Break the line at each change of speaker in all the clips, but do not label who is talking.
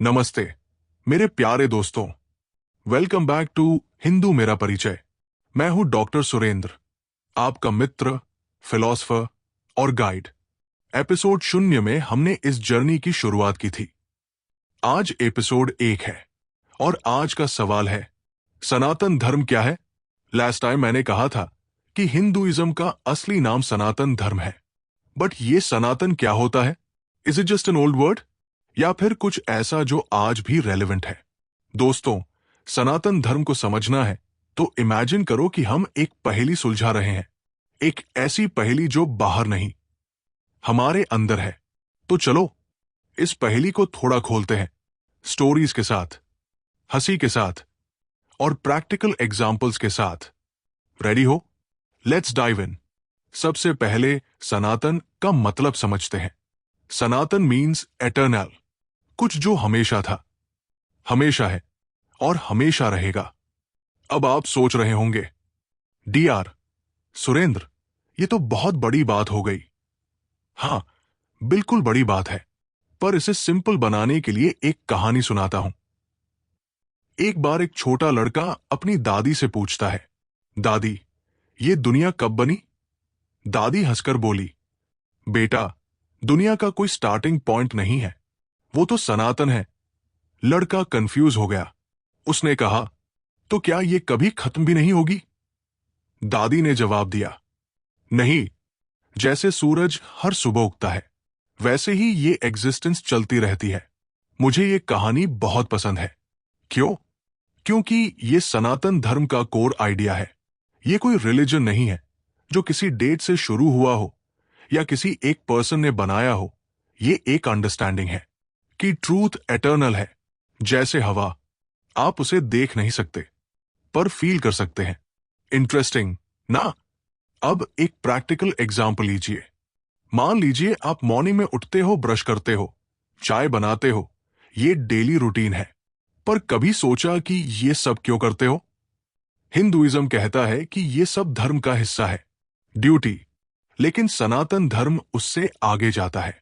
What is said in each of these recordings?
नमस्ते मेरे प्यारे दोस्तों। वेलकम बैक टू हिंदू मेरा परिचय। मैं हूं डॉक्टर सुरेंद्र, आपका मित्र, फिलॉसफर और गाइड। एपिसोड 0 में हमने इस जर्नी की शुरुआत की थी। आज एपिसोड 1 है और आज का सवाल है, सनातन धर्म क्या है? लास्ट टाइम मैंने कहा था कि हिंदुइज्म का असली नाम सनातन धर्म है। बट ये सनातन क्या होता है? Is it just an old word या फिर कुछ ऐसा जो आज भी रेलेवेंट है? दोस्तों, सनातन धर्म को समझना है तो इमेजिन करो कि हम एक पहेली सुलझा रहे हैं। एक ऐसी पहेली जो बाहर नहीं, हमारे अंदर है। तो चलो इस पहेली को थोड़ा खोलते हैं, स्टोरीज के साथ, हंसी के साथ और प्रैक्टिकल एग्जाम्पल्स के साथ। रेडी हो? Let's dive in. सबसे पहले सनातन का मतलब समझते हैं। सनातन मीन्स एटर्नल, कुछ जो हमेशा था, हमेशा है और हमेशा रहेगा। अब आप सोच रहे होंगे, डीआर सुरेंद्र, ये तो बहुत बड़ी बात हो गई। हां, बिल्कुल बड़ी बात है, पर इसे सिंपल बनाने के लिए एक कहानी सुनाता हूं। एक बार एक छोटा लड़का अपनी दादी से पूछता है, दादी, ये दुनिया कब बनी? दादी हंसकर बोली, बेटा, दुनिया का कोई स्टार्टिंग पॉइंट नहीं है, वो तो सनातन है। लड़का कंफ्यूज हो गया। उसने कहा, तो क्या ये कभी खत्म भी नहीं होगी? दादी ने जवाब दिया, नहीं, जैसे सूरज हर सुबह उगता है वैसे ही ये एग्जिस्टेंस चलती रहती है। मुझे ये कहानी बहुत पसंद है। क्यों? क्योंकि ये सनातन धर्म का कोर आइडिया है। ये कोई रिलीजन नहीं है जो किसी डेट से शुरू हुआ हो या किसी एक पर्सन ने बनाया हो। ये एक अंडरस्टैंडिंग है कि ट्रूथ एटर्नल है। जैसे हवा, आप उसे देख नहीं सकते पर फील कर सकते हैं। इंटरेस्टिंग ना? अब एक प्रैक्टिकल एग्जाम्पल लीजिए। मान लीजिए आप मॉर्निंग में उठते हो, ब्रश करते हो, चाय बनाते हो। ये डेली रूटीन है। पर कभी सोचा कि ये सब क्यों करते हो? हिंदुइज्म कहता है कि ये सब धर्म का हिस्सा है, ड्यूटी। लेकिन सनातन धर्म उससे आगे जाता है।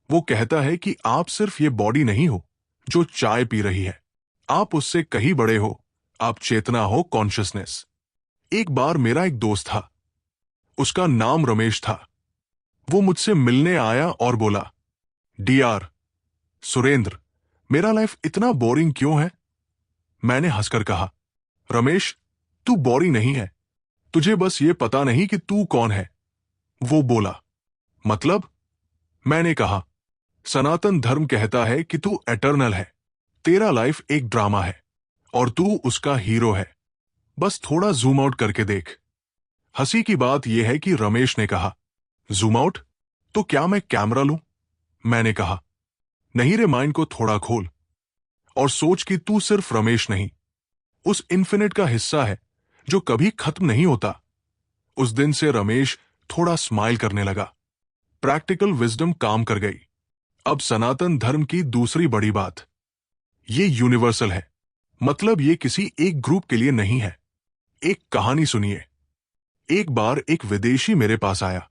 वो कहता है कि आप सिर्फ ये बॉडी नहीं हो जो चाय पी रही है, आप उससे कहीं बड़े हो। आप चेतना हो, कॉन्शियसनेस। एक बार मेरा एक दोस्त था, उसका नाम रमेश था। वो मुझसे मिलने आया और बोला, डीआर सुरेंद्र, मेरा लाइफ इतना बोरिंग क्यों है? मैंने हंसकर कहा, रमेश, तू बोरिंग नहीं है, तुझे बस ये पता नहीं कि तू कौन है। वो बोला, मतलब? मैंने कहा, सनातन धर्म कहता है कि तू एटर्नल है, तेरा लाइफ एक ड्रामा है और तू उसका हीरो है। बस थोड़ा जूम आउट करके देख। हंसी की बात यह है कि रमेश ने कहा, जूम आउट? तो क्या मैं कैमरा लूं? मैंने कहा, नहीं रे, माइंड को थोड़ा खोल और सोच कि तू सिर्फ रमेश नहीं, उस इन्फिनिट का हिस्सा है जो कभी खत्म नहीं होता। उस दिन से रमेश थोड़ा स्माइल करने लगा। प्रैक्टिकल विजडम काम कर गई। अब सनातन धर्म की दूसरी बड़ी बात, ये यूनिवर्सल है। मतलब ये किसी एक ग्रुप के लिए नहीं है। एक कहानी सुनिए। एक बार एक विदेशी मेरे पास आया।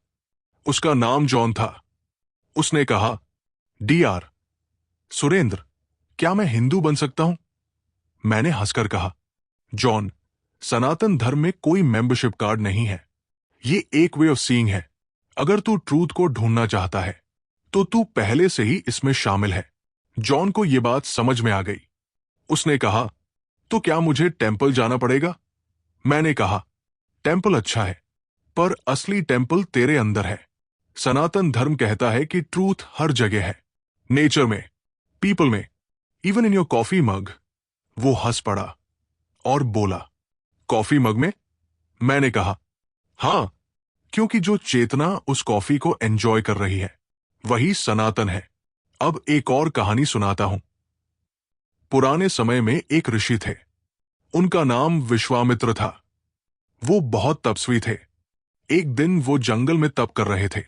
उसका नाम जॉन था। उसने कहा, डीआर सुरेंद्र, क्या मैं हिंदू बन सकता हूं? मैंने हंसकर कहा, जॉन, सनातन धर्म में कोई मेंबरशिप कार्ड नहीं है। ये एक वे ऑफ सीइंग है। अगर तू ट्रूथ को ढूंढना चाहता है तो तू पहले से ही इसमें शामिल है। जॉन को यह बात समझ में आ गई। उसने कहा, तो क्या मुझे टेंपल जाना पड़ेगा? मैंने कहा, टेंपल अच्छा है, पर असली टेंपल तेरे अंदर है। सनातन धर्म कहता है कि ट्रूथ हर जगह है, नेचर में, पीपल में, even in your coffee mug. वो हंस पड़ा और बोला, कॉफी मग में? मैंने कहा, हां, क्योंकि जो चेतना उस कॉफी को एंजॉय कर रही है वही सनातन है। अब एक और कहानी सुनाता हूं। पुराने समय में एक ऋषि थे। उनका नाम विश्वामित्र था। वो बहुत तपस्वी थे। एक दिन वो जंगल में तप कर रहे थे।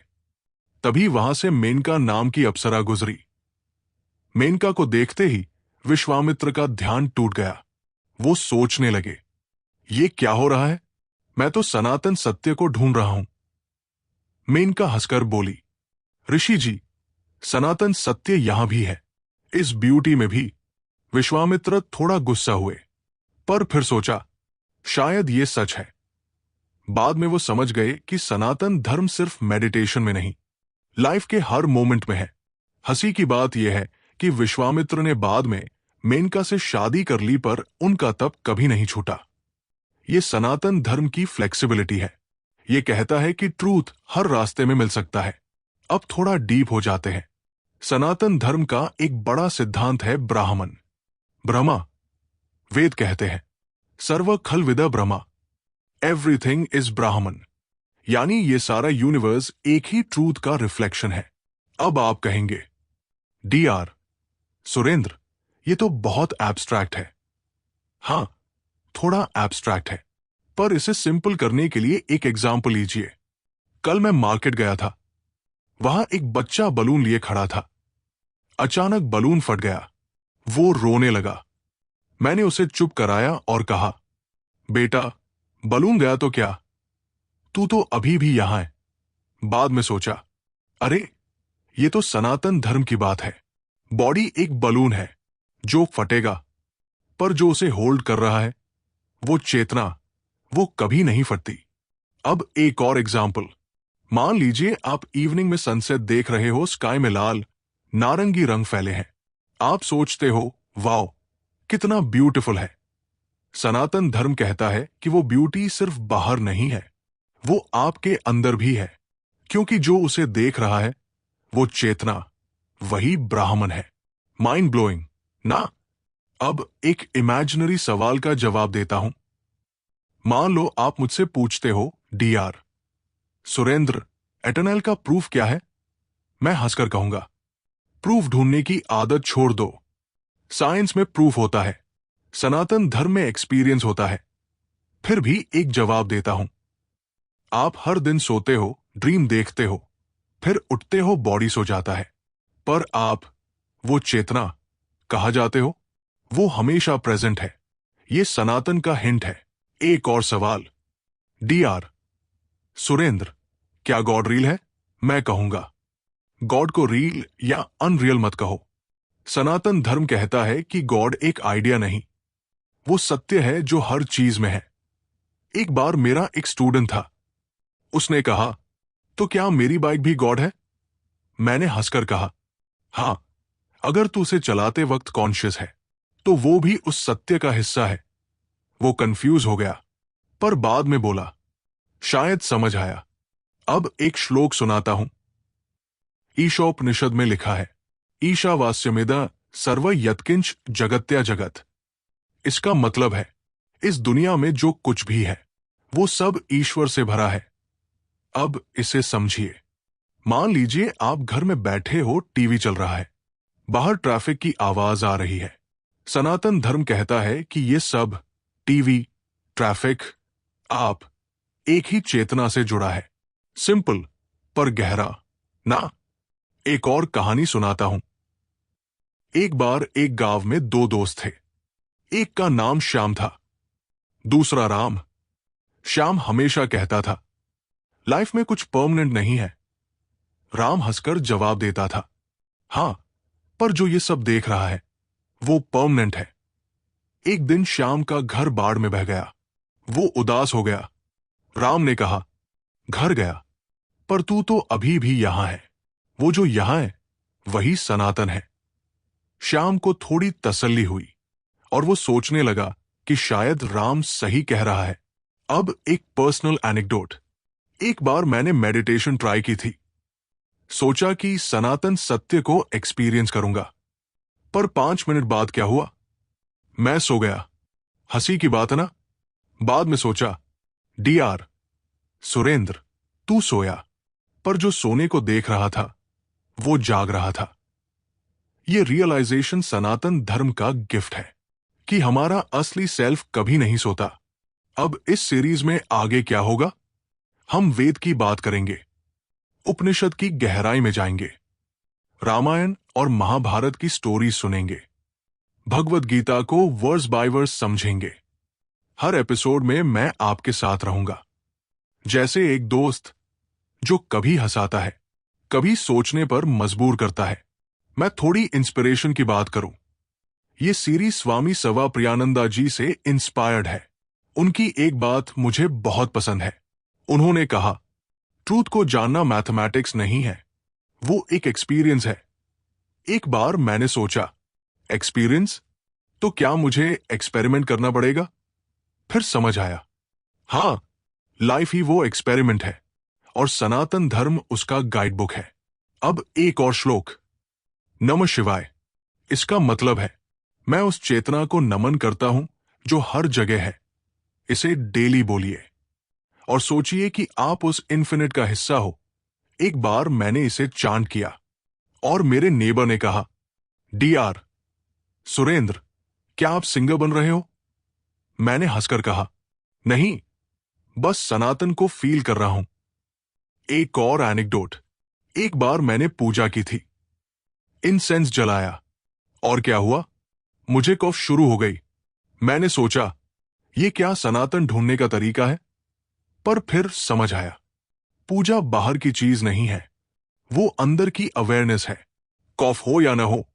तभी वहां से मेनका नाम की अप्सरा गुजरी। मेनका को देखते ही विश्वामित्र का ध्यान टूट गया। वो सोचने लगे, ये क्या हो रहा है? मैं तो सनातन सत्य को ढूंढ रहा हूं। मेनका हंसकर बोली, ऋषि जी, सनातन सत्य यहां भी है, इस ब्यूटी में भी, विश्वामित्र थोड़ा गुस्सा हुए, पर फिर सोचा शायद ये सच है। बाद में वो समझ गए कि सनातन धर्म सिर्फ मेडिटेशन में नहीं, लाइफ के हर मोमेंट में है। हंसी की बात यह है कि विश्वामित्र ने बाद में मेनका से शादी कर ली, पर उनका तप कभी नहीं छूटा। ये सनातन धर्म की फ्लेक्सिबिलिटी है। ये कहता है कि ट्रूथ हर रास्ते में मिल सकता है। अब थोड़ा डीप हो जाते हैं। सनातन धर्म का एक बड़ा सिद्धांत है ब्राह्मण, ब्रह्मा। वेद कहते हैं सर्व खलविद ब्रह्मा, एवरीथिंग इज ब्राह्मण, यानी ये सारा यूनिवर्स एक ही ट्रूथ का रिफ्लेक्शन है। अब आप कहेंगे डीआर सुरेंद्र, ये तो बहुत एब्स्ट्रैक्ट है। हां, थोड़ा एब्स्ट्रैक्ट है, पर इसे सिंपल करने के लिए एक एग्जाम्पल लीजिए। कल मैं मार्केट गया था। वहां एक बच्चा बलून लिए खड़ा था। अचानक बलून फट गया। वो रोने लगा। मैंने उसे चुप कराया और कहा, बेटा, बलून गया तो क्या, तू तो अभी भी यहां है। बाद में सोचा, अरे ये तो सनातन धर्म की बात है। बॉडी एक बलून है जो फटेगा, पर जो उसे होल्ड कर रहा है वो चेतना, वो कभी नहीं फटती। अब एक और एग्जाम्पल। मान लीजिए आप इवनिंग में सनसेट देख रहे हो। स्काई में लाल नारंगी रंग फैले हैं। आप सोचते हो वाओ कितना ब्यूटीफुल है। सनातन धर्म कहता है कि वो ब्यूटी सिर्फ बाहर नहीं है, वो आपके अंदर भी है, क्योंकि जो उसे देख रहा है वो चेतना, वही ब्राह्मण है। माइंड ब्लोइंग ना? अब एक इमेजिनरी सवाल का जवाब देता हूं। मान लो आप मुझसे पूछते हो, डीआर सुरेंद्र, एटर्नल का प्रूफ क्या है? मैं हंसकर कहूंगा, प्रूफ ढूंढने की आदत छोड़ दो। साइंस में प्रूफ होता है, सनातन धर्म में एक्सपीरियंस होता है। फिर भी एक जवाब देता हूं। आप हर दिन सोते हो, ड्रीम देखते हो, फिर उठते हो, बॉडी सो जाता है, पर आप वो चेतना कहाँ जाते हो? वो हमेशा प्रेजेंट है। ये सनातन का हिंट है। एक और सवाल, डीआर सुरेंद्र, क्या गॉड रियल है? मैं कहूंगा, गॉड को रियल या अनरियल मत कहो। सनातन धर्म कहता है कि गॉड एक आइडिया नहीं, वो सत्य है जो हर चीज में है। एक बार मेरा एक स्टूडेंट था। उसने कहा, तो क्या मेरी बाइक भी गॉड है? मैंने हंसकर कहा, हां, अगर तू उसे चलाते वक्त कॉन्शियस है तो वो भी उस सत्य का हिस्सा है। वो कंफ्यूज हो गया, पर बाद में बोला, शायद समझ आया। अब एक श्लोक सुनाता हूं। ईशोपनिषद में लिखा है, ईशावास्यमिद सर्व यत्किंच जगत्या जगत। इसका मतलब है, इस दुनिया में जो कुछ भी है वो सब ईश्वर से भरा है। अब इसे समझिए। मान लीजिए आप घर में बैठे हो, टीवी चल रहा है, बाहर ट्रैफिक की आवाज आ रही है। सनातन धर्म कहता है कि ये सब, टीवी, ट्रैफिक, आप, एक ही चेतना से जुड़ा है। सिंपल पर गहरा ना? एक और कहानी सुनाता हूं। एक बार एक गांव में दो दोस्त थे। एक का नाम श्याम था, दूसरा राम। श्याम हमेशा कहता था, लाइफ में कुछ परमानेंट नहीं है। राम हंसकर जवाब देता था, हां, पर जो ये सब देख रहा है वो परमानेंट है। एक दिन श्याम का घर बाढ़ में बह गया। वो उदास हो गया। राम ने कहा, घर गया, पर तू तो अभी भी यहां है। वो जो यहां है वही सनातन है। श्याम को थोड़ी तसल्ली हुई और वो सोचने लगा कि शायद राम सही कह रहा है। अब एक पर्सनल एनेक्डोट। एक बार मैंने मेडिटेशन ट्राई की थी। सोचा कि सनातन सत्य को एक्सपीरियंस करूंगा, पर 5 मिनट बाद क्या हुआ? मैं सो गया। हंसी की बात है ना? बाद में सोचा, डीआर सुरेंद्र, तू सोया, पर जो सोने को देख रहा था वो जाग रहा था। ये रियलाइजेशन सनातन धर्म का गिफ्ट है कि हमारा असली सेल्फ कभी नहीं सोता। अब इस सीरीज में आगे क्या होगा? हम वेद की बात करेंगे, उपनिषद की गहराई में जाएंगे, रामायण और महाभारत की स्टोरी सुनेंगे, भगवद गीता को वर्स बाय वर्स समझेंगे। हर एपिसोड में मैं आपके साथ रहूंगा, जैसे एक दोस्त जो कभी हंसाता है, कभी सोचने पर मजबूर करता है। मैं थोड़ी इंस्पिरेशन की बात करूं, ये सीरीज स्वामी सवा प्रियानंदा जी से इंस्पायर्ड है। उनकी एक बात मुझे बहुत पसंद है। उन्होंने कहा, ट्रूथ को जानना मैथमेटिक्स नहीं है, वो एक एक्सपीरियंस है। एक बार मैंने सोचा, एक्सपीरियंस? तो क्या मुझे एक्सपेरिमेंट करना पड़ेगा? फिर समझ आया, हाँ, लाइफ ही वो एक्सपेरिमेंट है और सनातन धर्म उसका गाइड बुक है। अब एक और श्लोक। नमः शिवाय। इसका मतलब है, मैं उस चेतना को नमन करता हूं जो हर जगह है। इसे डेली बोलिए और सोचिए कि आप उस इन्फिनिट का हिस्सा हो। एक बार मैंने इसे चांट किया और मेरे नेबर ने कहा, डीआर सुरेंद्र, क्या आप सिंगर बन रहे हो? मैंने हंसकर कहा, नहीं, बस सनातन को फील कर रहा हूं। एक और एनेक्डोट। एक बार मैंने पूजा की थी, इंसेंस जलाया, और क्या हुआ? मुझे कफ शुरू हो गई। मैंने सोचा, ये क्या सनातन ढूंढने का तरीका है? पर फिर समझ आया, पूजा बाहर की चीज नहीं है, वो अंदर की अवेयरनेस है, कफ हो या ना हो।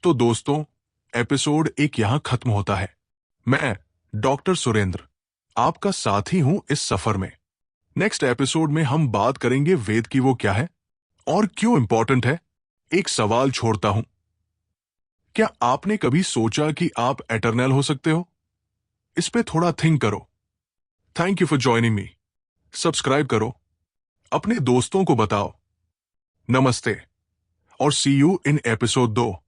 तो दोस्तों, एपिसोड एक यहां खत्म होता है। मैं डॉक्टर सुरेंद्र आपका साथी हूं इस सफर में। नेक्स्ट एपिसोड में हम बात करेंगे वेद की वो क्या है और क्यों इंपॉर्टेंट है। एक सवाल छोड़ता हूं, क्या आपने कभी सोचा कि आप एटर्नल हो सकते हो? इस पे थोड़ा थिंक करो। Thank you for joining me. Subscribe करो, अपने दोस्तों को बताओ। नमस्ते और सी यू इन एपिसोड 2।